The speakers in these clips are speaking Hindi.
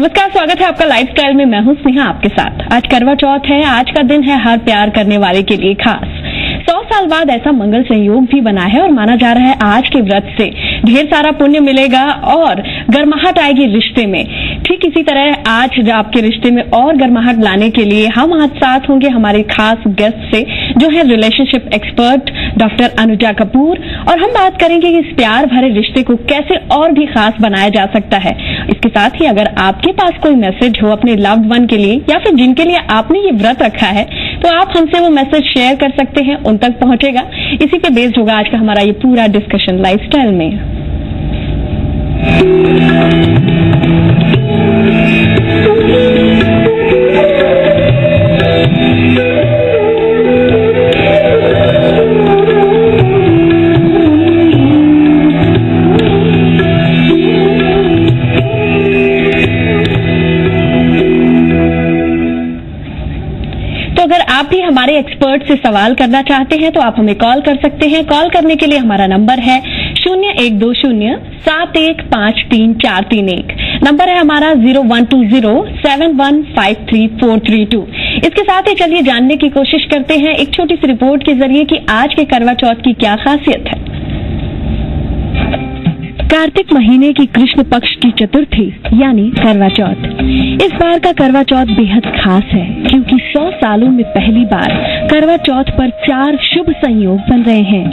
नमस्कार, स्वागत है आपका लाइफस्टाइल में। मैं हूं स्नेहा आपके साथ। आज करवा चौथ है। आज का दिन है हर प्यार करने वाले के लिए खास। 100 साल बाद ऐसा मंगल संयोग भी बना है और माना जा रहा है आज के व्रत से ढेर सारा पुण्य मिलेगा और गर्माहट आएगी रिश्ते में। ठीक इसी तरह आज आपके रिश्ते में और गर्माहट लाने के लिए हम आज साथ होंगे हमारे खास गेस्ट से, जो है relationship expert doctor Anuja Kapoor, और हम बात करेंगे कि इस प्यार भरे रिश्ते को कैसे और भी खास बनाया जा सकता है। इसके साथ ही अगर आपके पास कोई मैसेज हो अपने लव्ड वन के लिए या फिर जिनके लिए आपने ये व्रत रखा है, तो आप हमसे वो मैसेज शेयर कर सकते हैं, उन तक पहुंचेगा। इसी पे बेस्ड होगा आज का हमारा ये पूरा डिस्कशन लाइफस्टाइल में। तो अगर आप भी हमारे एक्सपर्ट से सवाल करना चाहते हैं तो आप हमें कॉल कर सकते हैं। कॉल करने के लिए हमारा नंबर है 012071534331। नंबर है हमारा 012071533432। इसके साथ ही चलिए जानने की कोशिश करते हैं एक छोटी सी रिपोर्ट के जरिए कि आज के करवा चौथ की क्या खासियत है। कार्तिक महीने की कृष्ण पक्ष की चतुर्थी यानी करवा चौथ। इस बार का करवा चौथ बेहद खास है क्योंकि 100 सालों में पहली बार करवा चौथ पर 4 शुभ संयोग बन रहे हैं।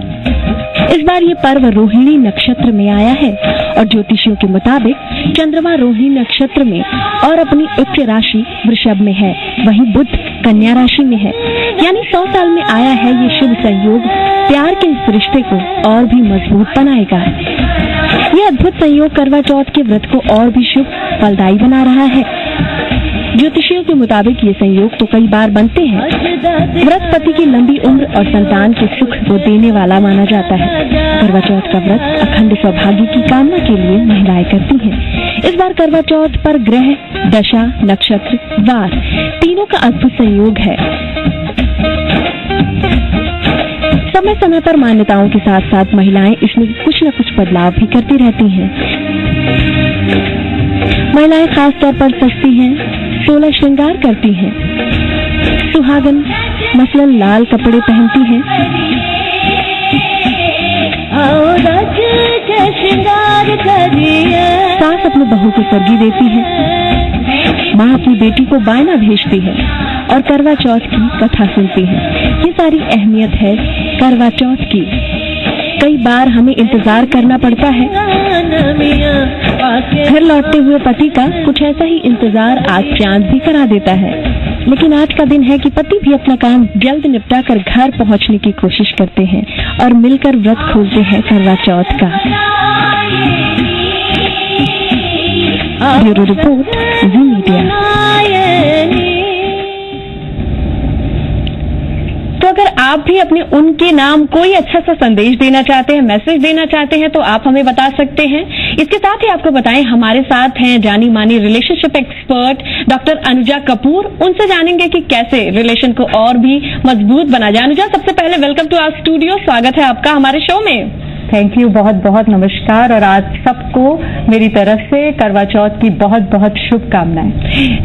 इस बार ये पर्व रोहिणी नक्षत्र में आया है और ज्योतिषियों के मुताबिक चंद्रमा रोहिणी नक्षत्र में और अपनी उच्च राशि वृषभ में है, वहीं बुध कन्या राशि में है। यानी 100 साल में आया है ये शुभ संयोग प्यार के इस रिश्ते को और भी मजबूत बनाएगा। यह अद्भुत संयोग करवा चौथ के व्रत को और भी शुभ फलदायी बना रहा है। ज्योतिषियों के मुताबिक ये संयोग तो कई बार बनते हैं। व्रत पति की लंबी उम्र और संतान के सुख को देने वाला माना जाता है। करवा चौथ का व्रत अखंड सौभाग्य की कामना के लिए महिलाएं करती हैं। इस बार करवा चौथ पर ग्रह, दशा, नक्षत्र, वार तीनों का अद्भुत संयोग है। समय समय पर मान्यताओं के साथ साथ महिलाएं इसमें कुछ न कुछ बदलाव भी करती रहती हैं। महिलाएं खास तौर पर सजती हैं, 16 श्रृंगार करती हैं। सुहागन मसलन लाल कपड़े पहनती हैं। सास अपने बहू को सरगी देती है। माँ अपनी बेटी को बायना भेजती है और करवा चौथ की कथा सुनती है। ये सारी अहमियत है करवा चौथ की। कई बार हमें इंतजार करना पड़ता है। घर लौटते हुए पति का कुछ ऐसा ही इंतजार आज चांद भी करा देता है। लेकिन आज का दिन है कि पति भी अपना काम जल्द निपटा कर घर पहुंचने की कोशिश करते हैं और मिलकर व्रत खोलते हैं करवा चौथ का। ब्यूरो रिपोर्ट, जी मीडिया। तो अगर आप भी अपने उनके नाम कोई अच्छा सा संदेश देना चाहते हैं, मैसेज देना चाहते हैं, तो आप हमें बता सकते हैं। इसके साथ ही आपको बताएं हमारे साथ हैं जानी मानी relationship expert doctor Anuja Kapoor. उनसे जानेंगे कि कैसे रिलेशन को और भी मजबूत बना जाए। अनुजा, सबसे पहले वेलकम टू आवर स्टूडियो, स्वागत है आपका हमारे शो में। थैंक यू, बहुत बहुत नमस्कार और आज सबको मेरी तरफ से करवा चौथ की बहुत बहुत शुभकामनाएं।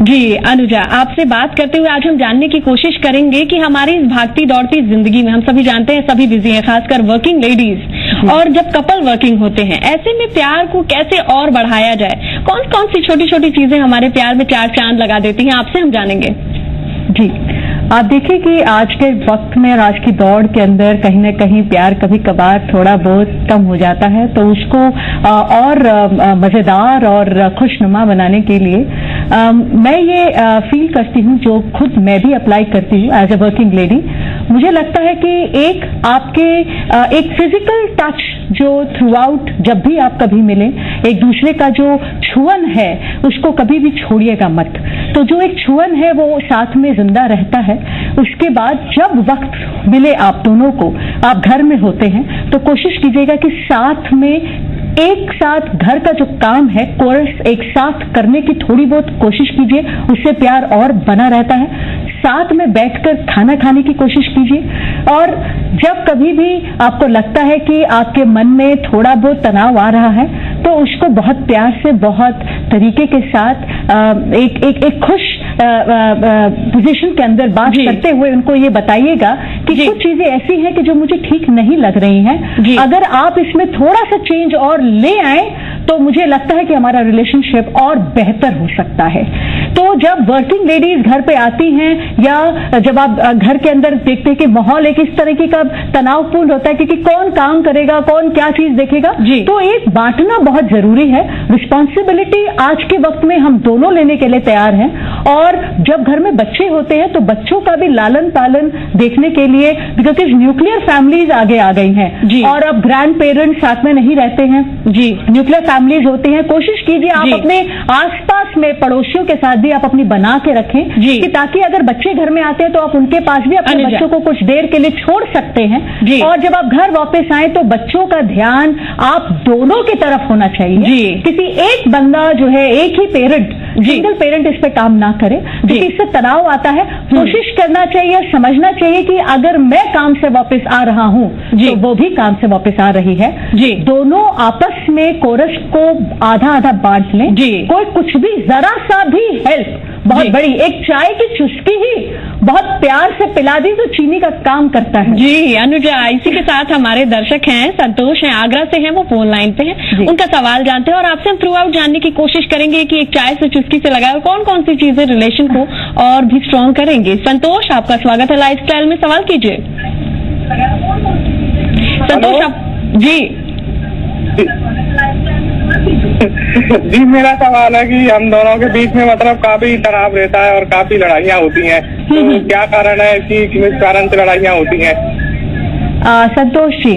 जी अनुजा, आपसे बात करते हुए आज हम जानने की कोशिश करेंगे कि हमारी इस भागती दौड़ती जिंदगी में हम सभी जानते हैं सभी बिजी हैं, खासकर वर्किंग लेडीज, और जब कपल वर्किंग होते हैं ऐसे में प्यार को कैसे और बढ़ाया जाए, कौन कौन सी छोटी छोटी चीजें हमारे प्यार में 4 चांद लगा देती हैं, आपसे हम जानेंगे। जी, आप देखिए कि आज के वक्त में और आज की दौड़ के अंदर कहीं न कहीं प्यार कभी कभार थोड़ा बहुत कम हो जाता है, तो उसको और मजेदार और खुशनुमा बनाने के लिए मैं ये फील करती हूँ, जो खुद मैं भी अप्लाई करती हूँ एज ए वर्किंग लेडी। मुझे लगता है कि एक आपके एक फिजिकल टच जो थ्रू आउट जब भी आप कभी मिले, एक दूसरे का जो छुअन है उसको कभी भी छोड़िएगा मत। तो जो एक छुअन है वो साथ में जिंदा रहता है। उसके बाद जब वक्त मिले आप दोनों को, आप घर में होते हैं, तो कोशिश कीजिएगा कि साथ में एक साथ घर का जो काम है कोर्स एक साथ करने की थोड़ी बहुत कोशिश कीजिए, उससे प्यार और बना रहता है। साथ में बैठकर खाना खाने की कोशिश कीजिए, और जब कभी भी आपको लगता है कि आपके मन में थोड़ा बहुत तनाव आ रहा है, तो उसको बहुत प्यार से, बहुत तरीके के साथ एक खुश पोजीशन के अंदर बात करते हुए उनको ये बताइएगा कि कुछ चीजें ऐसी हैं कि जो मुझे ठीक नहीं लग रही हैं, अगर आप इसमें थोड़ा सा चेंज और ले आए तो मुझे लगता है कि हमारा रिलेशनशिप और बेहतर हो सकता है। तो जब वर्किंग लेडीज घर पे आती हैं या जब आप घर के अंदर देखते हैं कि माहौल एक इस तरीके का तनावपूर्ण होता है क्योंकि कौन काम करेगा, कौन क्या चीज देखेगा, तो एक बांटना बहुत जरूरी है। रिस्पॉन्सिबिलिटी आज के वक्त में हम दोनों लेने के लिए तैयार हैं, और जब घर में बच्चे होते हैं तो बच्चों का भी लालन पालन देखने के लिए, बिकॉज न्यूक्लियर फैमिलीज आगे आ गई हैं और अब ग्रैंड पेरेंट्स साथ में नहीं रहते हैं, न्यूक्लियर फैमिलीज होती हैं। कोशिश कीजिए आप अपने आसपास में पड़ोसियों के साथ भी आप अपनी बना के रखें कि ताकि अगर बच्चे घर में आते हैं तो आप उनके पास भी अपने बच्चों को कुछ देर के लिए छोड़ सकते हैं, और जब आप घर वापस आए तो बच्चों का ध्यान आप दोनों की तरफ होना चाहिए। किसी एक बंदा जो है, एक ही पेरेंट, सिंगल पेरेंट इस पे काम ना करे, क्योंकि इससे तनाव आता है। कोशिश करना चाहिए, समझना चाहिए कि अगर मैं काम से वापस आ रहा हूं तो वो भी काम से वापस आ रही है, दोनों आपस में कोरस को आधा आधा बांट लें। कोई कुछ भी, जरा सा भी हेल्प, बहुत बड़ी एक चाय की चुस्की ही बहुत प्यार से पिला दी तो चीनी का काम करता है। जी अनुजा, इसी के साथ हमारे दर्शक हैं, संतोष हैं, आगरा से हैं, वो फोन लाइन पे हैं, उनका सवाल जानते हैं और आपसे हम थ्रू आउट जानने की कोशिश करेंगे कि एक चाय से चुस्की से लगाए कौन कौन सी चीजें रिलेशन को और भी स्ट्रॉन्ग करेंगे। संतोष, आपका स्वागत है लाइफस्टाइल में, सवाल कीजिए। संतोष आप जी, मेरा सवाल है कि हम दोनों के बीच में मतलब काफी तनाव रहता है और काफी लड़ाइयाँ होती हैं, तो क्या कारण है कि किस कारण से लड़ाइयाँ होती हैं? संतोष जी,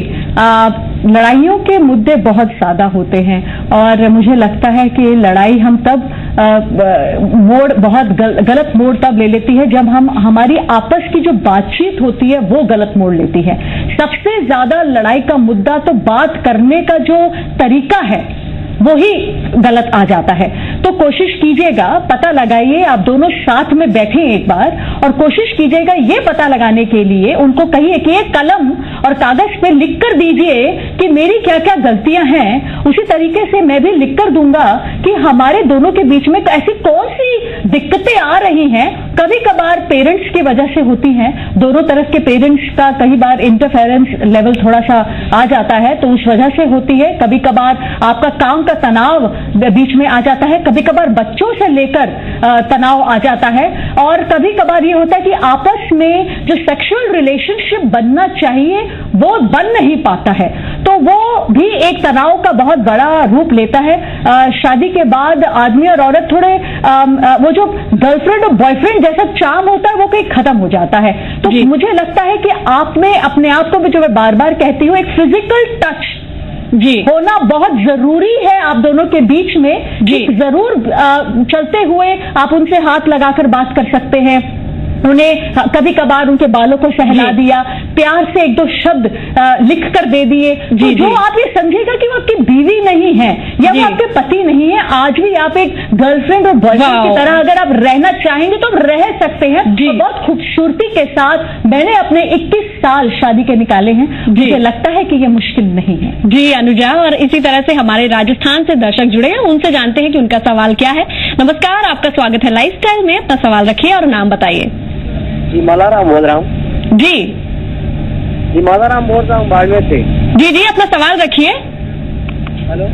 लड़ाइयों के मुद्दे बहुत ज्यादा होते हैं और मुझे लगता है कि लड़ाई हम तब मोड़ बहुत गलत मोड़ तब ले लेती है जब हमारी आपस की जो बातचीत होती है वो गलत मोड़ लेती है। सबसे ज्यादा लड़ाई का मुद्दा तो बात करने का जो तरीका है वो ही गलत आ जाता है। तो कोशिश कीजिएगा, पता लगाइए, आप दोनों साथ में बैठे एक बार और कोशिश कीजिएगा ये पता लगाने के लिए, उनको कहिए कि एक कलम और कागज पे लिख कर दीजिए कि मेरी क्या क्या गलतियां हैं। उसी तरीके से मैं भी लिख कर दूंगा कि हमारे दोनों के बीच में ऐसी कौन सी दिक्कतें आ रही हैं। कभी कभार पेरेंट्स की वजह से होती हैं, दोनों तरफ के पेरेंट्स का कई बार इंटरफेरेंस लेवल थोड़ा सा आ जाता है तो उस वजह से होती है। कभी कभार आपका काम का तनाव बीच में आ जाता है, कभी कभार बच्चों से लेकर तनाव आ जाता है, और कभी कभार ये होता है कि आपस में जो सेक्सुअल रिलेशनशिप बनना चाहिए वो बन नहीं पाता है, तो वो भी एक तनाव का बहुत बड़ा रूप लेता है। शादी के बाद आदमी और औरत थोड़े वो जो गर्लफ्रेंड और बॉयफ्रेंड जैसा चार्म होता है वो कहीं खत्म हो जाता है। तो मुझे लगता है कि आप में अपने आप को भी, जो मैं बार बार कहती हूँ, एक फिजिकल टच होना बहुत जरूरी है आप दोनों के बीच में। जरूर चलते हुए आप उनसे हाथ लगाकर बात कर सकते हैं, उन्हें कभी कभार उनके बालों को सहला दिया, प्यार से एक दो शब्द लिख कर दे दिए, तो जो आप ये समझेगा कि वो आपकी बीवी नहीं है या वो आपके पति नहीं है, आज भी आप एक गर्लफ्रेंड और बॉयफ्रेंड की तरह अगर आप रहना चाहेंगे तो रह सकते हैं। तो बहुत खूबसूरती के साथ मैंने अपने 21 साल शादी के निकाले हैं, मुझे लगता है कि ये मुश्किल नहीं है। जी अनुजा, और इसी तरह से हमारे राजस्थान से दर्शक जुड़े हैं, उनसे जानते हैं कि उनका सवाल क्या है। नमस्कार, आपका स्वागत है लाइफस्टाइल में, अपना सवाल रखिए और नाम बताइए। जी, मालाराम बोल रहा हूँ। जी मालाराम बोल रहा हूँ बाड़मेर से। जी, अपना सवाल रखिए। हेलो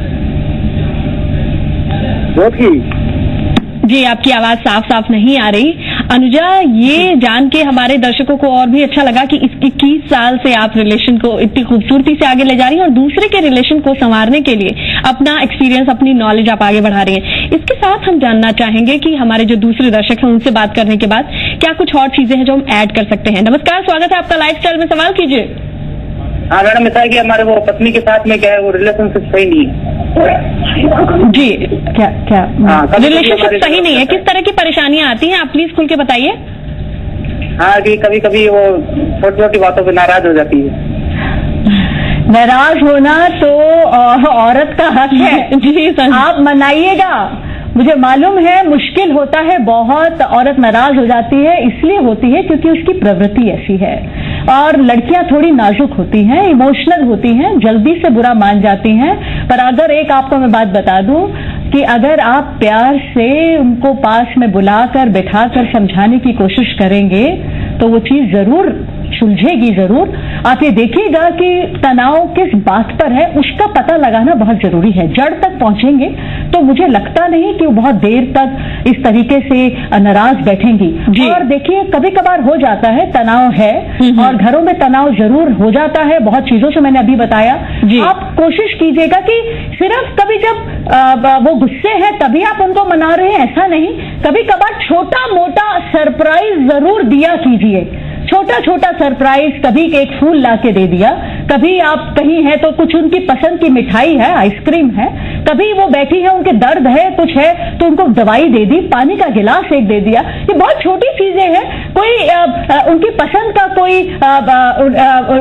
जी, आपकी आवाज साफ साफ नहीं आ रही। अनुजा, ये जान के हमारे दर्शकों को और भी अच्छा लगा कि इस 21 साल से आप रिलेशन को इतनी खूबसूरती से आगे ले जा रही हैं और दूसरे के रिलेशन को संवारने के लिए अपना एक्सपीरियंस, अपनी नॉलेज आप आगे बढ़ा रही हैं। इसके साथ हम जानना चाहेंगे कि हमारे जो दूसरे दर्शक हैं उनसे बात करने के बाद क्या कुछ और चीजें हैं जो हम ऐड कर सकते हैं। नमस्कार, स्वागत है आपका लाइफस्टाइल में, सवाल कीजिए। हाँ मैडम, ऐसा है कि हमारे वो पत्नी के साथ में क्या है, वो रिलेशनशिप सही नहीं है। जी, क्या रिलेशनशिप सही नहीं है? किस तरह की परेशानियां आती हैं, आप प्लीज खुल के बताइए। हाँ, कि कभी कभी वो छोटी छोटी बातों पे नाराज हो जाती है। नाराज होना तो औरत का हक है। जी, आप मनाइएगा। मुझे मालूम है मुश्किल होता है बहुत, औरत नाराज हो जाती है, इसलिए होती है क्योंकि उसकी प्रवृत्ति ऐसी है। और लड़कियां थोड़ी नाजुक होती हैं, इमोशनल होती हैं, जल्दी से बुरा मान जाती हैं। पर अगर एक आपको मैं बात बता दूं कि अगर आप प्यार से उनको पास में बुलाकर बैठाकर समझाने की कोशिश करेंगे तो वो चीज जरूर सुलझेगी जरूर। आप ये देखिएगा कि तनाव किस बात पर है उसका पता लगाना बहुत जरूरी है। जड़ तक पहुंचेंगे तो मुझे लगता नहीं कि वो बहुत देर तक इस तरीके से नाराज बैठेंगी। और देखिए कभी कभार हो जाता है, तनाव है और घरों में तनाव जरूर हो जाता है, बहुत चीजों से मैंने अभी बताया। आप कोशिश कीजिएगा कि सिर्फ कभी जब वो गुस्से हैं तभी आप उनको मना रहे हैं ऐसा नहीं, कभी कभार छोटा मोटा सरप्राइज जरूर दिया कीजिए। छोटा छोटा सरप्राइज, कभी एक फूल ला के दे दिया, कभी आप कहीं हैं तो कुछ उनकी पसंद की मिठाई है, आइसक्रीम है, कभी वो बैठी है उनके दर्द है कुछ है तो उनको दवाई दे दी, पानी का गिलास एक दे दिया। ये बहुत छोटी चीजें हैं। कोई उनकी पसंद का कोई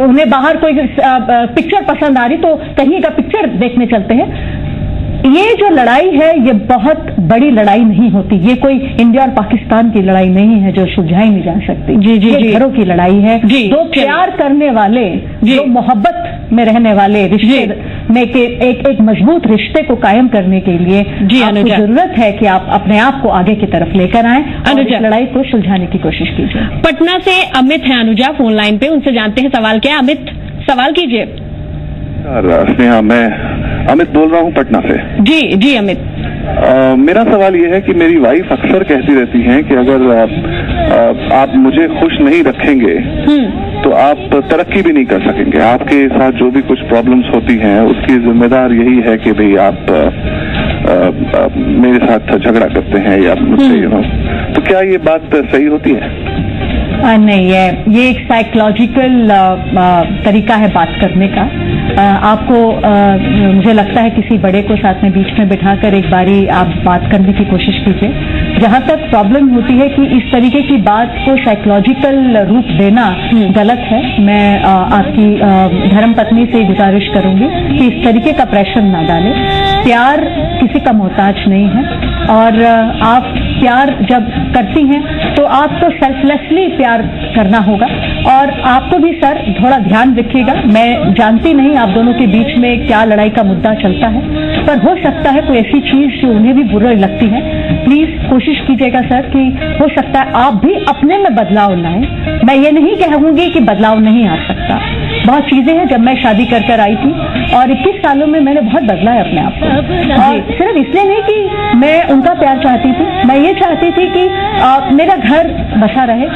उन्हें बाहर कोई पिक्चर पसंद आ रही तो कहीं का पिक्चर देखने चलते हैं। ये जो लड़ाई है ये बहुत बड़ी लड़ाई नहीं होती, ये कोई इंडिया और पाकिस्तान की लड़ाई नहीं है जो सुलझाई नहीं जा सकती। ये घरों की लड़ाई है। दो प्यार करने वाले, जो मोहब्बत में रहने वाले रिश्ते में के एक मजबूत रिश्ते को कायम करने के लिए आपको जरूरत है कि आप अपने आप को आगे की तरफ लेकर आएं और इस लड़ाई को सुलझाने की कोशिश कीजिए। पटना से अमित है अनुजा फोन लाइन पे, उनसे जानते हैं सवाल क्या है। अमित सवाल कीजिए। स्नेहा, मैं अमित बोल रहा हूँ पटना से। जी अमित। मेरा सवाल ये है कि मेरी वाइफ अक्सर कहती रहती हैं कि अगर आप मुझे खुश नहीं रखेंगे तो आप तरक्की भी नहीं कर सकेंगे। आपके साथ जो भी कुछ प्रॉब्लम्स होती हैं उसकी जिम्मेदार यही है कि भाई आप मेरे साथ झगड़ा करते हैं या मुझसे तो क्या ये बात सही होती है? नहीं, ये एक साइकोलॉजिकल तरीका है बात करने का। आपको मुझे लगता है किसी बड़े को साथ में बीच में बिठाकर एक बारी आप बात करने की कोशिश कीजिए। जहां तक प्रॉब्लम होती है कि इस तरीके की बात को साइकोलॉजिकल रूप देना गलत है, मैं आपकी धर्मपत्नी से गुजारिश करूंगी कि इस तरीके का प्रेशर ना डालें। प्यार किसी का मोहताज नहीं है और आप प्यार जब करती हैं तो आपको सेल्फलेसली प्यार करना होगा। और आपको भी सर थोड़ा ध्यान रखिएगा, मैं जानती नहीं आप दोनों के बीच में क्या लड़ाई का मुद्दा चलता है, पर हो सकता है कोई ऐसी चीज जो उन्हें भी बुरी लगती है। प्लीज कोशिश कीजिएगा सर कि हो सकता है आप भी अपने में बदलाव लाएं। मैं ये नहीं कहूंगी कि बदलाव नहीं आ सकता, बहुत चीजें हैं। जब मैं शादी कर आई थी और 21 सालों में मैंने बहुत बदला है अपने आप को, और सिर्फ इसलिए नहीं कि मैं उनका प्यार चाहती थी, मैं ये चाहती थी कि मेरा घर बसा रहे,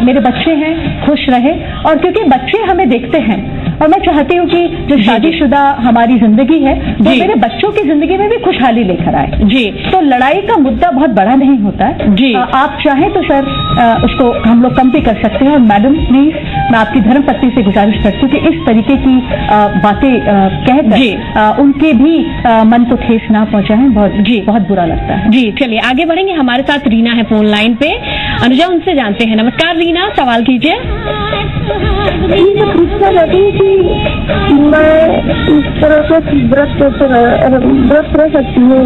मेरे बच्चे हैं खुश रहे। और क्योंकि बच्चे हमें देखते हैं और मैं चाहती हूँ कि जो शादीशुदा हमारी जिंदगी है वो मेरे बच्चों की जिंदगी में भी खुशहाली लेकर आए। तो लड़ाई का मुद्दा बहुत बड़ा नहीं होता है। आप चाहें तो सर उसको हम लोग कम भी कर सकते हैं। और मैडम प्लीज मैं आपकी धर्मपत्नी से गुजारिश करती हूँ कि इस तरीके की बातें कहकर उनके भी मन को ठेस ना पहुंचाएं, बहुत बुरा लगता है। जी चलिए आगे बढ़ेंगे। हमारे साथ रीना है फोन लाइन पे, अनुजा उनसे जानते हैं। नमस्कार रीना, सवाल कीजिए। मैं इस तरह से व्रत रह सकती हूँ,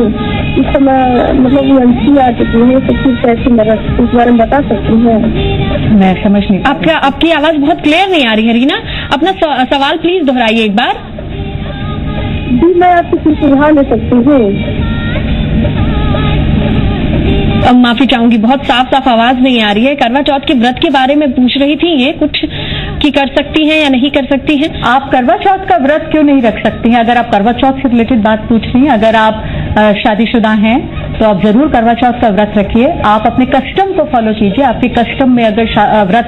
इस समय मतलब मंशी आ चुकी है तो फिर कैसे मैं इस बारे में बता सकती हूँ? मैं समझ नहीं, आपकी आवाज बहुत क्लियर नहीं आ रही है रीना, अपना सवाल प्लीज दोहराइए एक बार। जी मैं आपसे सुझाव ले सकती हूँ? अब माफी चाहूंगी, बहुत साफ आवाज नहीं आ रही है। करवा चौथ के व्रत के बारे में पूछ रही थी, ये कुछ कि कर सकती हैं या नहीं कर सकती हैं? आप करवा चौथ का व्रत क्यों नहीं रख सकती हैं? अगर आप करवा चौथ से रिलेटेड बात पूछ रही हैं, अगर आप शादीशुदा हैं तो आप जरूर करवा चौथ का व्रत रखिए। आप अपने कस्टम को फॉलो कीजिए, आपके कस्टम में अगर व्रत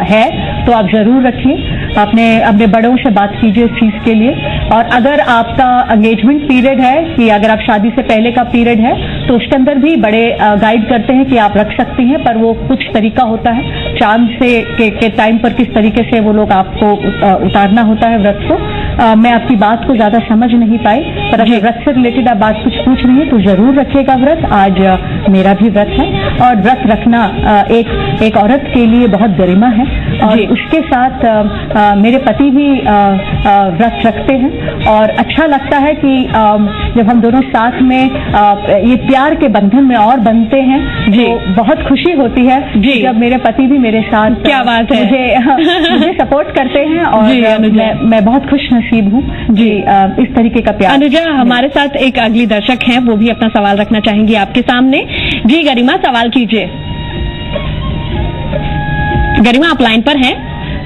है तो आप जरूर रखिए। अपने बड़ों से बात कीजिए इस चीज के लिए। और अगर आपका एंगेजमेंट पीरियड है कि अगर आप शादी से पहले का पीरियड है तो उसके अंदर भी बड़े गाइड करते हैं कि आप रख सकती हैं, पर वो कुछ तरीका होता है चांद से के टाइम पर किस तरीके से वो लोग आपको उतारना होता है व्रत को। मैं आपकी बात को ज्यादा समझ नहीं पाई, पर अगर व्रत से रिलेटेड आप बात कुछ पूछ रही हैं तो जरूर रखिएगा व्रत। आज मेरा भी व्रत है और व्रत रखना एक औरत के लिए बहुत गरिमा है और उसके साथ मेरे पति भी व्रत रखते हैं और अच्छा लगता है कि जब हम दोनों साथ में ये प्यार के बंधन में और बनते हैं तो बहुत खुशी होती है जब मेरे पति भी मेरे साथ क्या बात है मुझे सपोर्ट करते हैं और मैं बहुत खुश नसीब हूँ जी इस तरीके का प्यार। अनुजा, हमारे साथ एक अगली दर्शक हैं, वो भी अपना सवाल रखना चाहेंगी आपके सामने। जी गरिमा, सवाल कीजिए। गरिमा, आप लाइन पर हैं,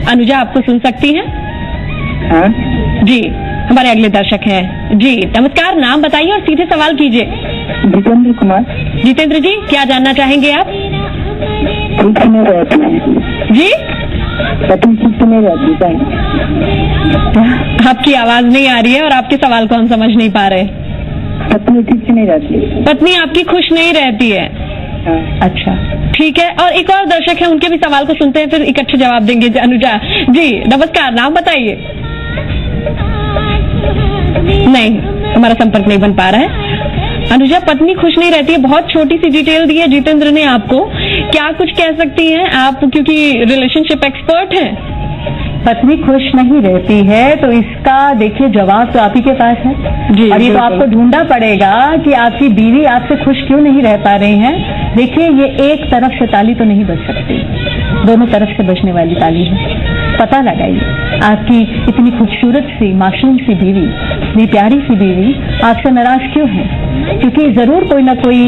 अनुजा आपको सुन सकती हैं? जी, हमारे अगले दर्शक हैं। जी नमस्कार, नाम बताइए और सीधे सवाल कीजिए। जितेंद्र कुमार। जितेंद्र जी, क्या जानना चाहेंगे आप? जी आपकी आवाज नहीं आ रही है और आपके सवाल को हम समझ नहीं पा रहे। पत्नी ठीक से नहीं रहती। पत्नी आपकी खुश नहीं रहती है? अच्छा, ठीक है। और एक और दर्शक है, उनके भी सवाल को सुनते हैं, फिर इकट्ठे जवाब देंगे। अनुजा जी नमस्कार, नाम बताइए। नहीं, हमारा संपर्क नहीं बन पा रहा है। अनुजा, पत्नी खुश नहीं रहती है, बहुत छोटी सी डिटेल दी है जितेंद्र ने आपको, क्या कुछ कह सकती हैं आप, क्योंकि रिलेशनशिप एक्सपर्ट हैं? पत्नी खुश नहीं रहती है तो इसका देखिए जवाब तो आप ही के पास है जी, और ये तो आपको ढूंढना पड़ेगा कि आपकी बीवी आपसे खुश क्यों नहीं रह पा रही हैं। देखिए, ये एक तरफ से ताली तो नहीं बज सकती, दोनों तरफ से बजने वाली ताली है। पता लगाइए, आपकी इतनी खूबसूरत सी मासूम सी बीवी, इतनी प्यारी सी बीवी आपसे नाराज क्यों है? क्योंकि जरूर कोई ना कोई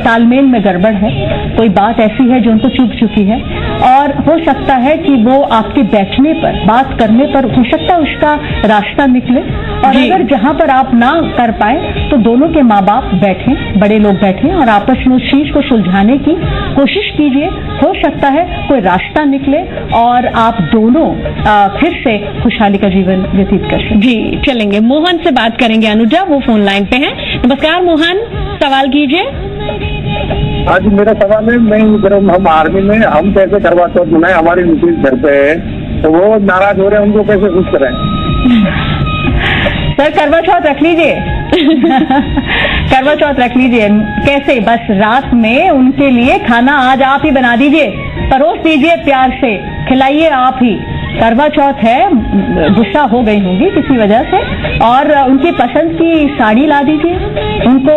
तालमेल में गड़बड़ है, कोई बात ऐसी है जो उनको चुभ चुकी है और हो सकता है कि वो आपके बैठने पर, बात करने पर हो सकता है उसका रास्ता निकले। और अगर जहां पर आप ना कर पाए तो दोनों के माँ बाप बैठें, बड़े लोग बैठें और आपस में उस चीज को सुलझाने की कोशिश कीजिए। हो सकता है कोई रास्ता निकले और आप दोनों फिर से खुशहाली का जीवन व्यतीत कर सकें। जी चलेंगे, मोहन से बात करेंगे अनुजा, वो फोन लाइन पे हैं। नमस्कार मोहन, सवाल कीजिए। आज मेरा सवाल है, हम आर्मी में, हम कैसे करवा चौथ मनाए? हमारी मिसेज घर पे है तो वो नाराज हो रहे हैं, उनको कैसे खुश करें? सर करवा चौथ रख लीजिए। करवा चौथ रख लीजिए। कैसे? बस रात में उनके लिए खाना आज आप ही बना दीजिए, परोस दीजिए, प्यार से खिलाइए आप ही। करवा चौथ है, गुस्सा हो गई होंगी किसी वजह से, और उनकी पसंद की साड़ी ला दीजिए। उनको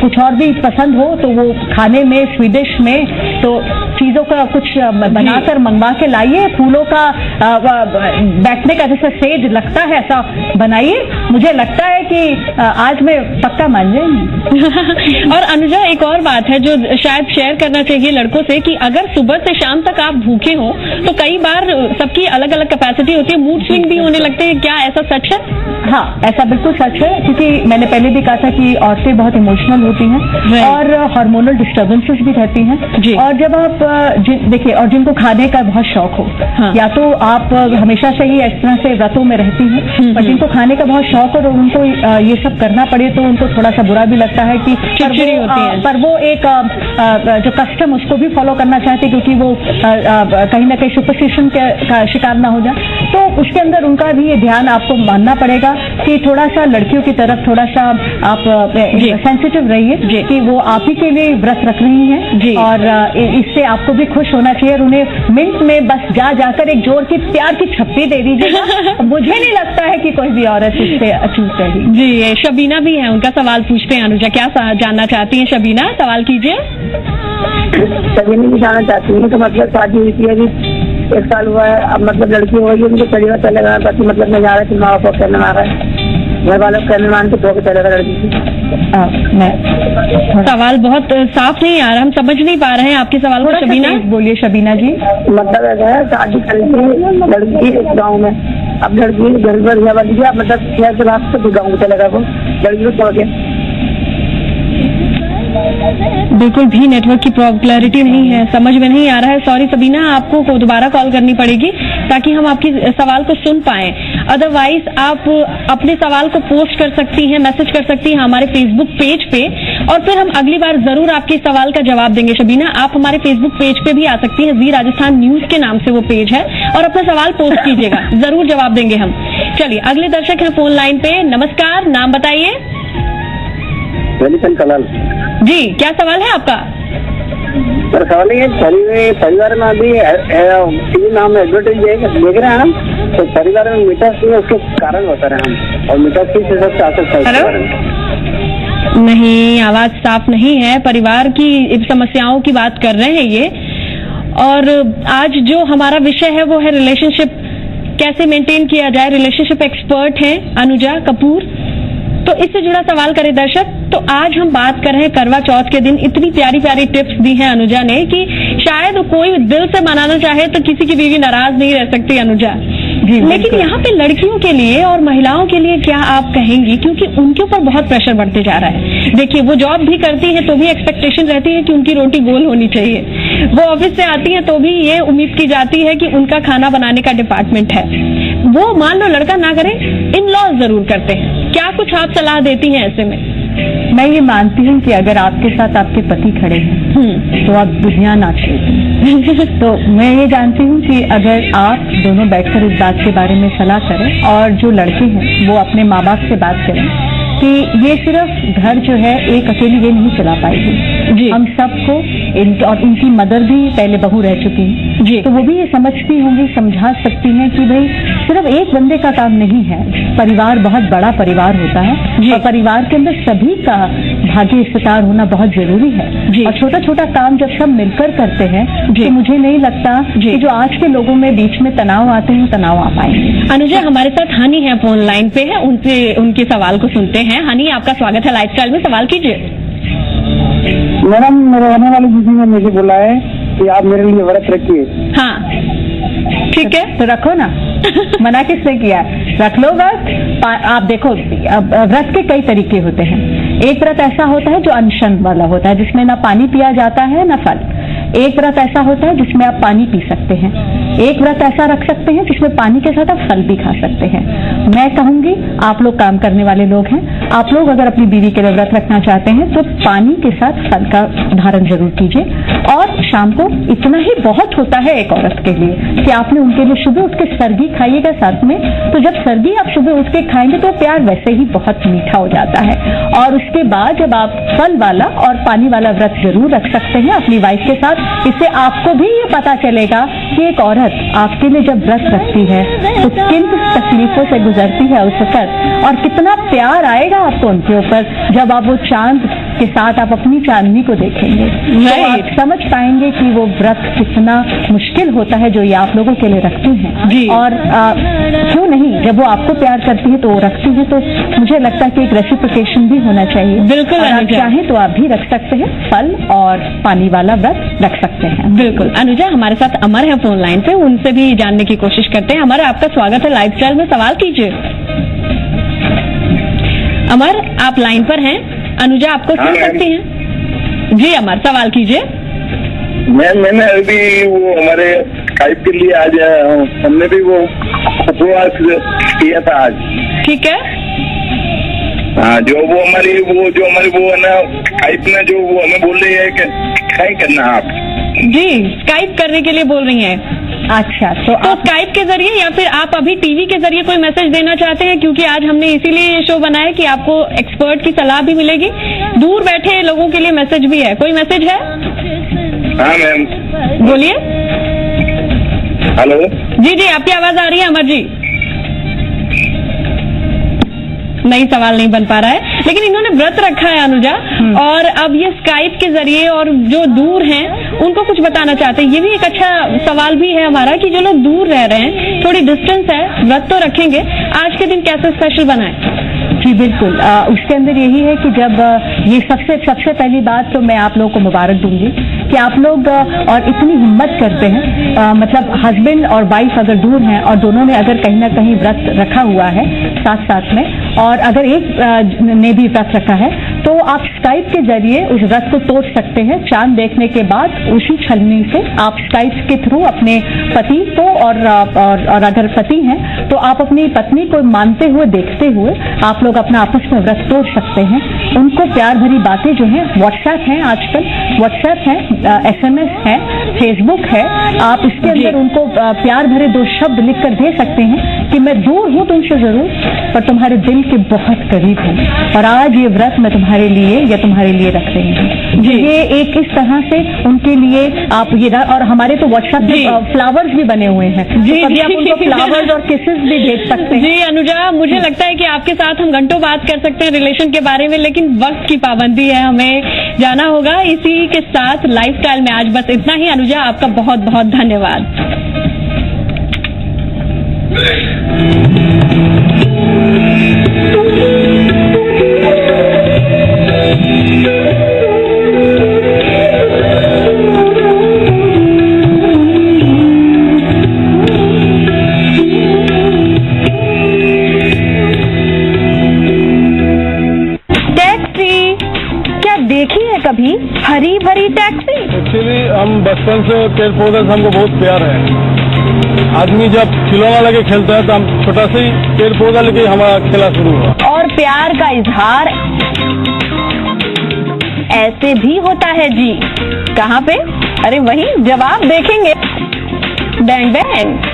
कुछ और भी पसंद हो तो वो खाने में, स्वीडिश में तो चीजों का कुछ बनाकर मंगवा के लाइए। फूलों का बैठने का जैसा सेज लगता है ऐसा बनाइए। मुझे लगता है कि आज मैं पक्का मान जाएंगी। और अनुजा, एक और बात है जो शायद शेयर करना चाहिए लड़कों से, कि अगर सुबह से शाम तक आप भूखे हो तो कई बार सबकी अलग अलग कैपेसिटी होती है, मूड स्विंग भी होने लगते हैं। क्या ऐसा सच है? हाँ, ऐसा बिल्कुल सच है, क्योंकि मैंने पहले भी कहा था कि औरतें बहुत इमोशनल होती हैं और हार्मोनल डिस्टर्बेंसेस भी रहती हैं। और जब आप देखिए, और जिनको खाने का बहुत शौक हो, या तो आप हमेशा से ही इस तरह से व्रतों में रहती हैं, पर जिनको खाने का बहुत शौक हो और उनको ये सब करना पड़े तो उनको थोड़ा सा बुरा भी लगता है कि पर वो एक जो कस्टम उसको भी फॉलो करना चाहते, क्योंकि वो कहीं ना कहीं सुपरस्टिशन का शिकार ना हो जाए। तो उसके अंदर उनका भी ये ध्यान आपको मानना पड़ेगा कि थोड़ा सा लड़कियों की तरफ थोड़ा सा आप सेंसिटिव रहिए कि वो आप ही के लिए व्रत रख रही हैं, और इससे आपको भी खुश होना चाहिए। और उन्हें मिनट में बस जाकर एक जोर की प्यार की छप्पी दे दीजिएगा। मुझे नहीं लगता है कि कोई भी औरत इससे अचूक रहेगी। जी, शबीना भी है, उनका सवाल पूछते हैं। अनुजा, क्या जानना चाहती हैं? शबीना, सवाल कीजिए। शबीना भी जानना चाहती है, तो मतलब शादी हुई थी अभी 1 साल हुआ है, अब मतलब लड़की हो गई, उनको परिवार चलेगा, बाकी मतलब मैं जा रहा थी, माँ बाप कहने आ रहा है, घर वालों कहने मान के धोखे चलेगा लड़की की। सवाल बहुत साफ नहीं आ रहा, हम समझ नहीं पा रहे हैं आपके सवाल को। शबीना बोलिए। शबीना जी, मतलब ऐसा है, शादी करनी लड़की गाँव में, अब लड़की घर पर बन गया, मतलब शहर के रास्ते तो गाँव को चलेगा, वो लड़की को छोड़ के। बिल्कुल भी नेटवर्क की क्लैरिटी नहीं है, समझ में नहीं आ रहा है। सॉरी सबीना, आपको दोबारा कॉल करनी पड़ेगी ताकि हम आपकी सवाल को सुन पाएं। अदरवाइज आप अपने सवाल को पोस्ट कर सकती हैं, मैसेज कर सकती हैं हमारे फेसबुक पेज पे, और फिर हम अगली बार जरूर आपके सवाल का जवाब देंगे। शबीना, आप हमारे फेसबुक पेज पे भी आ सकती हैं, जी राजस्थान न्यूज के नाम से वो पेज है, और अपना सवाल पोस्ट कीजिएगा, जरूर जवाब देंगे हम। चलिए, अगले दर्शक हैं फोन लाइन पे। नमस्कार, नाम बताइए। कलाल। जी, क्या सवाल है आपका? सर सवाल ये परिवार में अभी टीवी में हम एडवर्टाइज देख रहे हैं हम, तो परिवार में मीटर उसके कारण बता रहे हैं हम, और मीटर से सबसे आसक्ता है। नहीं, आवाज साफ नहीं है। परिवार की समस्याओं की बात कर रहे हैं ये, और आज जो हमारा विषय है वो है रिलेशनशिप कैसे मेंटेन किया जाए। रिलेशनशिप एक्सपर्ट हैं अनुजा कपूर, तो इससे जुड़ा सवाल करें दर्शक। तो आज हम बात कर रहे हैं करवा चौथ के दिन। इतनी प्यारी प्यारी टिप्स दी हैं अनुजा ने कि शायद कोई दिल से मनाना चाहे तो किसी की बीवी नाराज नहीं रह सकती अनुजा। लेकिन यहाँ पे लड़कियों के लिए और महिलाओं के लिए क्या आप कहेंगी, क्योंकि उनके ऊपर बहुत प्रेशर बढ़ते जा रहा है। देखिए, वो जॉब भी करती है तो भी एक्सपेक्टेशन रहती है कि उनकी रोटी गोल होनी चाहिए। वो ऑफिस से आती है तो भी ये उम्मीद की जाती है कि उनका खाना बनाने का डिपार्टमेंट है। वो मान लो लड़का ना करे, इन लॉज जरूर करते हैं। क्या कुछ आप सलाह देती हैं ऐसे में? मैं ये मानती हूँ कि अगर आपके साथ आपके पति खड़े हैं तो आप दुनिया ना छोड़ें। तो मैं ये जानती हूँ कि अगर आप दोनों बैठकर इस बात के बारे में सलाह करें, और जो लड़के हैं वो अपने माँ बाप से बात करें कि ये सिर्फ घर जो है एक अकेली ये नहीं चला पाएगी, हम सबको और उनकी मदर भी पहले बहू रह चुकी है जी, तो वो भी ये समझती होंगी, समझा सकती हैं कि भाई सिर्फ एक बंदे का काम नहीं है, परिवार बहुत बड़ा परिवार होता है और परिवार के अंदर सभी का भाग्य हिस्सेदार होना बहुत जरूरी है। और छोटा छोटा काम जब सब मिलकर करते हैं तो मुझे नहीं लगता कि जो आज के लोगों में बीच में तनाव आते हैं तनाव आ पाएंगे। अनुजा, हमारे साथ हनी है, फोन लाइन पे है, उनसे उनके सवाल को सुनते हैं। हनी, आपका स्वागत है लाइफस्टाइल में, सवाल कीजिए। मैडम, मेरे रहने वाली दीदी ने मुझे बोला है कि आप मेरे लिए व्रत रखिए। हाँ, ठीक है, तो रखो ना। मना किसने किया? रख लो व्रत। आप देखो, व्रत के कई तरीके होते हैं। एक व्रत ऐसा होता है जो अनशन वाला होता है, जिसमें ना पानी पिया जाता है ना फल। एक व्रत ऐसा होता है जिसमें आप पानी पी सकते हैं। एक व्रत ऐसा रख सकते हैं जिसमें पानी के साथ आप फल भी खा सकते हैं। मैं कहूंगी, आप लोग काम करने वाले लोग हैं, आप लोग अगर अपनी बीवी के लिए व्रत रखना चाहते हैं तो पानी के साथ फल का धारण जरूर कीजिए। और शाम को इतना ही बहुत होता है एक औरत के लिए कि आपने उनके लिए सुबह उठ के सरगी खाइएगा साथ में। तो जब सरगी आप सुबह उठ के खाएंगे तो प्यार वैसे ही बहुत मीठा हो जाता है। और उसके बाद जब आप फल वाला और पानी वाला व्रत जरूर रख सकते हैं अपनी वाइफ के साथ। इससे आपको भी ये पता चलेगा कि एक औरत आपके लिए जब व्रत रखती है तो किन तकलीफों से गुजरती है उस वक्त, और कितना प्यार आएगा आपको उनके ऊपर जब आप वो चांद के साथ आप अपनी चांदनी को देखेंगे। तो आप समझ पाएंगे कि वो व्रत कितना मुश्किल होता है जो ये आप लोगों के लिए रखती हैं। और क्यों नहीं, जब वो आपको प्यार करती है तो वो रखती है, तो मुझे लगता है कि एक रेसिप्रोकेशन भी होना चाहिए। बिल्कुल, आप चाहें तो आप भी रख सकते हैं, फल और पानी वाला व्रत रख सकते हैं। बिल्कुल। अनुजा, हमारे साथ अमर है फोन लाइन पे, उनसे भी जानने की कोशिश करते हैं। अमर, आपका स्वागत है लाइफस्टाइल में, सवाल कीजिए। अमर, आप लाइन पर हैं, अनुजा आपको सुन सकती हैं? जी अमर, सवाल कीजिए। मैंने अभी वो हमारे स्काइप के लिए आज हमने भी वो उपवास किया था आज। ठीक है। हाँ, जो हमारी वो है ना स्काइप में जो वो हमें बोल रही है कि क्या करना आप जी, स्काइप करने के लिए बोल रही हैं। अच्छा, तो स्काइप के जरिए या फिर आप अभी टीवी के जरिए कोई मैसेज देना चाहते हैं? क्योंकि आज हमने इसीलिए ये शो बनाया कि आपको एक्सपर्ट की सलाह भी मिलेगी, दूर बैठे लोगों के लिए मैसेज भी है। कोई मैसेज है? हाँ मैम, बोलिए। हेलो। जी जी, आपकी आवाज आ रही है अमर जी। नहीं, सवाल नहीं बन पा रहा है, लेकिन इन्होंने व्रत रखा है अनुजा, और अब ये स्काइप के जरिए और जो दूर हैं उनको कुछ बताना चाहते हैं। ये भी एक अच्छा सवाल भी है हमारा कि जो लोग दूर रह रहे हैं, थोड़ी डिस्टेंस है, व्रत तो रखेंगे, आज के दिन कैसे स्पेशल बनाएं? जी बिल्कुल, उसके अंदर यही है कि जब ये सबसे पहली बात तो मैं आप लोगों को मुबारक दूंगी कि आप लोग और इतनी हिम्मत करते हैं। मतलब हस्बैंड और वाइफ अगर दूर हैं और दोनों ने अगर कहीं ना कहीं व्रत रखा हुआ है साथ साथ में, और अगर एक ने भी व्रत रखा है, तो आप स्काइप के जरिए उस व्रत को तोड़ सकते हैं। चांद देखने के बाद उसी छलनी से आप स्काइप के थ्रू अपने पति को और अगर पति हैं तो आप अपनी पत्नी को मानते हुए देखते हुए आप लोग अपना आपस में व्रत तोड़ सकते हैं। उनको प्यार भरी बातें जो हैं, व्हाट्सएप है, आजकल व्हाट्सएप है, SMS है, फेसबुक है, आप इसके अंदर उनको प्यार भरे 2 शब्द लिखकर दे सकते हैं कि मैं दूर हूं तुमसे जरूर, पर तुम्हारे दिल के बहुत करीब हूँ और आज ये व्रत मैं तुम्हारे लिए रख रही हूँ। ये एक इस तरह से उनके लिए आप ये और हमारे तो व्हाट्सएप पे फ्लावर्स भी बने हुए हैं, जी, तो कभी आप उनको फ्लावर्स और किसेस भी भेज सकते हैं। जी अनुजा, मुझे लगता है कि आपके साथ हम घंटों बात कर सकते हैं रिलेशन के बारे में, लेकिन वक्त की पाबंदी है, हमें जाना होगा। इसी के साथ लाइफस्टाइल में आज बस इतना ही। अनुजा, आपका बहुत बहुत धन्यवाद। देखी है कभी हरी भरी टैक्सी? एक्चुअली हम बचपन से पेड़ पौधे से हमको बहुत प्यार है। आदमी जब खिलौना लेके खेलता है तो हम छोटा से ही पेड़ पौधा लेके हमारा खेला शुरू हुआ। और प्यार का इजहार ऐसे भी होता है जी। कहाँ पे? अरे वही जवाब देखेंगे। Bang bang.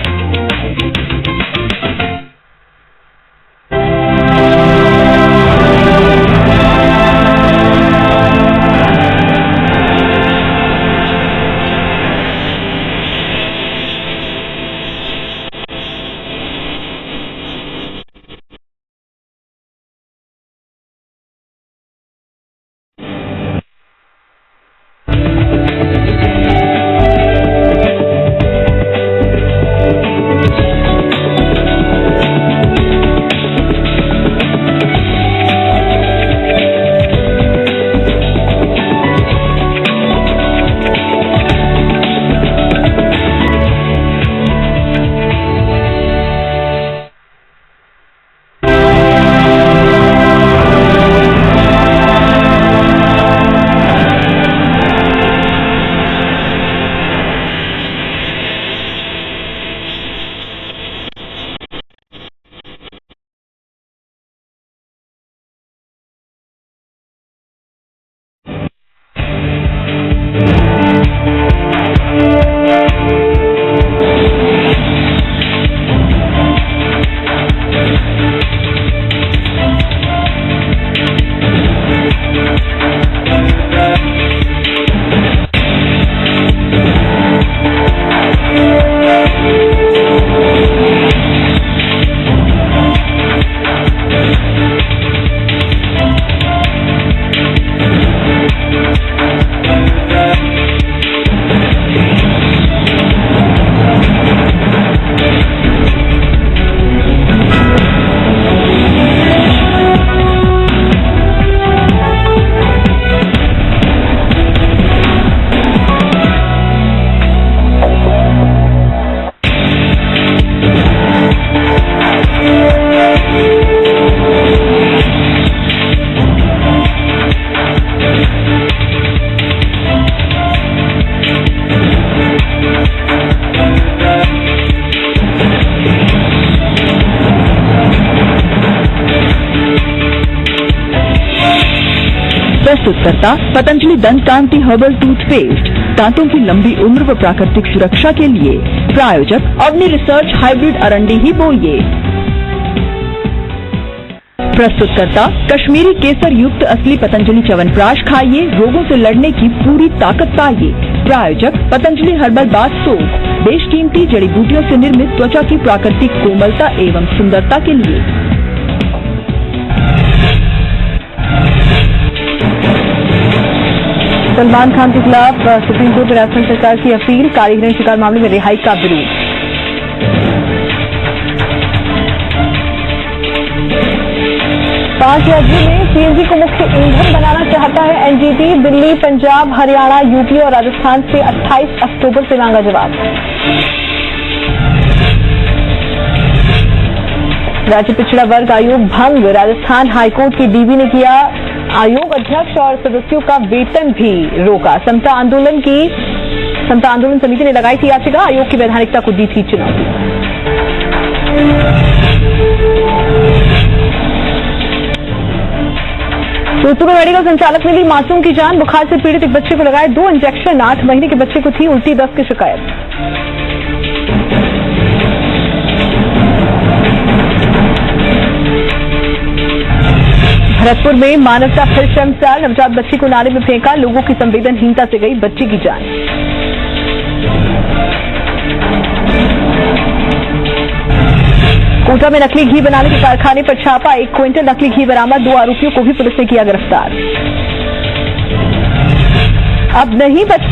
प्रस्तुतकर्ता पतंजलि दंत कांति हर्बल टूथपेस्ट, दांतों की लंबी उम्र व प्राकृतिक सुरक्षा के लिए। प्रायोजक अवनी रिसर्च हाइब्रिड अरंडी ही बोइए। प्रस्तुतकर्ता कश्मीरी केसर युक्त असली पतंजलि च्यवनप्राश खाइए, रोगों से लड़ने की पूरी ताकत पाइए। प्रायोजक पतंजलि हर्बल बाथ सोप, बेशकीमती जड़ी बूटियों से निर्मित त्वचा की प्राकृतिक कोमलता एवं सुंदरता के लिए। सलमान खान के खिलाफ सुप्रीम कोर्ट में राजस्थान सरकार की अपील, कारीगरी शिकार मामले में रिहाई का विरोध। पांच राज्यों में सीएनजी को मुख्य ईंधन बनाना चाहता है एनजीटी। दिल्ली, पंजाब, हरियाणा, यूपी और राजस्थान से 28 अक्टूबर से मांगा जवाब। राज्य पिछड़ा वर्ग आयोग भंग, राजस्थान हाईकोर्ट की डीबी ने किया आयोग अध्यक्ष और सदस्यों का वेतन भी रोका। समता आंदोलन समिति ने लगाई थी याचिका, आयोग की वैधानिकता को दी थी चुनौती। जोधपुर में मेडिकल संचालक ने ली मासूम की जान, बुखार से पीड़ित एक बच्चे को लगाए 2 इंजेक्शन। 8 महीने के बच्चे को थी उल्टी दस्त की शिकायत। भरतपुर में मानवता फिर शर्मसार, नवजात बच्ची को नाले में फेंका, लोगों की संवेदनहीनता से गई बच्ची की जान। कोटा में नकली घी बनाने के कारखाने पर छापा, 1 क्विंटल नकली घी बरामद, 2 आरोपियों को भी पुलिस ने किया गिरफ्तार। अब नहीं बच